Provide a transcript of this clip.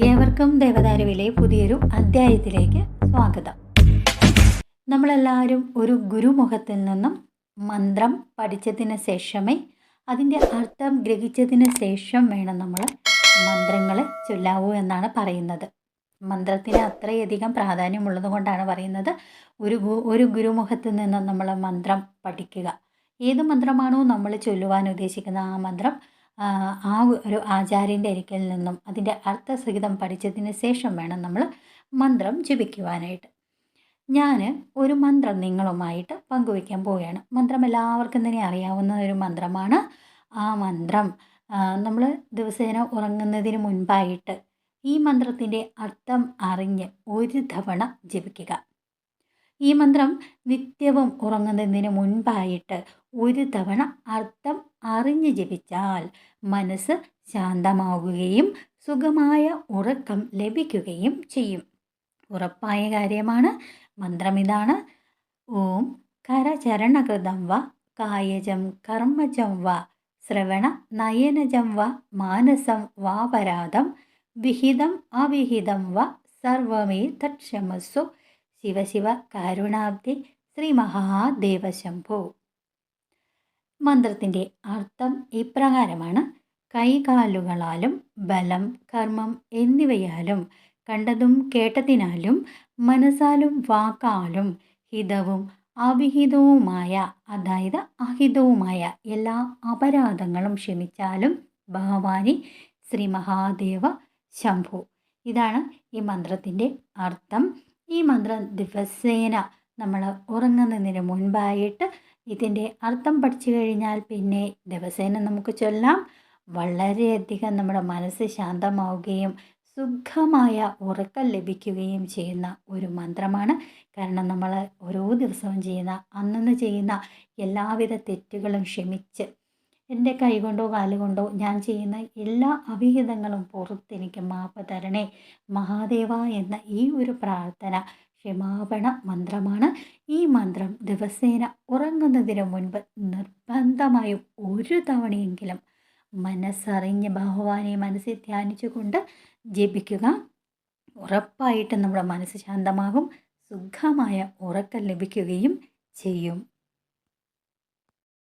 ഏവർക്കും ദേവദാരുവിലെ പുതിയൊരു അധ്യായത്തിലേക്ക് സ്വാഗതം. നമ്മളെല്ലാവരും ഒരു ഗുരുമുഖത്തിൽ നിന്നും മന്ത്രം പഠിച്ചതിന് ശേഷമേ അതിൻ്റെ അർത്ഥം ഗ്രഹിച്ചതിന് ശേഷം വേണം നമ്മൾ മന്ത്രങ്ങൾ ചൊല്ലാവൂ എന്നാണ് പറയുന്നത്. മന്ത്രത്തിന് അത്രയധികം പ്രാധാന്യമുള്ളത് കൊണ്ടാണ് പറയുന്നത് ഒരു ഗുരുമുഖത്തിൽ നിന്നും നമ്മൾ മന്ത്രം പഠിക്കുക. ഏത് മന്ത്രമാണോ നമ്മൾ ചൊല്ലുവാൻ ഉദ്ദേശിക്കുന്ന ആ മന്ത്രം ആ ഒരു ആചാര്യൻ്റെ അരികിൽ നിന്നും അതിൻ്റെ അർത്ഥസഹിതം പഠിച്ചതിന് ശേഷം വേണം നമ്മൾ മന്ത്രം ജപിക്കുവാനായിട്ട്. ഞാൻ ഒരു മന്ത്രം നിങ്ങളുമായിട്ട് പങ്കുവയ്ക്കാൻ പോവുകയാണ്. മന്ത്രം എല്ലാവർക്കും തന്നെ അറിയാവുന്ന ഒരു മന്ത്രമാണ്. ആ മന്ത്രം നമ്മൾ ദിവസേന ഉറങ്ങുന്നതിന് മുൻപായിട്ട് ഈ മന്ത്രത്തിൻ്റെ അർത്ഥം അറിഞ്ഞ് ഒരു തവണ ജപിക്കുക. ഈ മന്ത്രം നിത്യവും ഉറങ്ങുന്നതിന് മുൻപായിട്ട് ഒരു തവണ അർത്ഥം അറിഞ്ഞ് ജപിച്ചാൽ മനസ്സ് ശാന്തമാവുകയും സുഖമായ ഉറക്കം ലഭിക്കുകയും ചെയ്യും. ഉറപ്പായ കാര്യമാണ്. മന്ത്രമിതാണ്: ഓം കരചരണകൃതം വ കായജം കർമ്മജം വ ശ്രവണ നയനജം വ മാനസം വാപരാധം വിഹിതം അവിഹിതം വ സർവമേ തക്ഷമസ്സു ശിവശിവ കാരുണാബ്ദി ശ്രീ മഹാദേവശംഭോ. മന്ത്രത്തിൻ്റെ അർത്ഥം ഇപ്രകാരമാണ്: കൈകാലുകളാലും ബലം, കർമ്മം എന്നിവയാലും കണ്ടതും കേട്ടതിനാലും മനസ്സാലും വാക്കാലും ഹിതവും അവിഹിതവുമായ, അതായത് അഹിതവുമായ എല്ലാ അപരാധങ്ങളും ക്ഷമിച്ചാലും ഭഗവാനി ശ്രീ മഹാദേവ ശംഭു. ഇതാണ് ഈ മന്ത്രത്തിൻ്റെ അർത്ഥം. ഈ മന്ത്രം ദിവസേന നമ്മൾ ഉറങ്ങുന്നതിന് മുൻപായിട്ട് ഇതിൻ്റെ അർത്ഥം പഠിച്ചു കഴിഞ്ഞാൽ പിന്നെ ദിവസേന നമുക്ക് ചൊല്ലാം. വളരെയധികം നമ്മുടെ മനസ്സ് ശാന്തമാവുകയും സുഖമായ ഉറക്കം ലഭിക്കുകയും ചെയ്യുന്ന ഒരു മന്ത്രമാണ്. കാരണം നമ്മൾ ഓരോ ദിവസവും ചെയ്യുന്ന അന്നന്ന് ചെയ്യുന്ന എല്ലാവിധ തെറ്റുകളും ക്ഷമിച്ച് എൻ്റെ കൈകൊണ്ടോ കാലുകൊണ്ടോ ഞാൻ ചെയ്യുന്ന എല്ലാ അവിഹിതങ്ങളും പുറത്തെനിക്ക് മാപ്പ് തരണേ മഹാദേവ എന്ന ഈ ഒരു പ്രാർത്ഥന ക്ഷമാപണ മന്ത്രമാണ്. ഈ മന്ത്രം ദിവസേന ഉറങ്ങുന്നതിന് മുൻപ് നിർബന്ധമായും ഒരു തവണയെങ്കിലും മനസ്സറിഞ്ഞ് ഭഗവാനെ മനസ്സിൽ ധ്യാനിച്ചുകൊണ്ട് ജപിക്കുക. ഉറപ്പായിട്ടും നമ്മുടെ മനസ്സ് ശാന്തമാകും, സുഖമായ ഉറക്കം ലഭിക്കുകയും ചെയ്യും.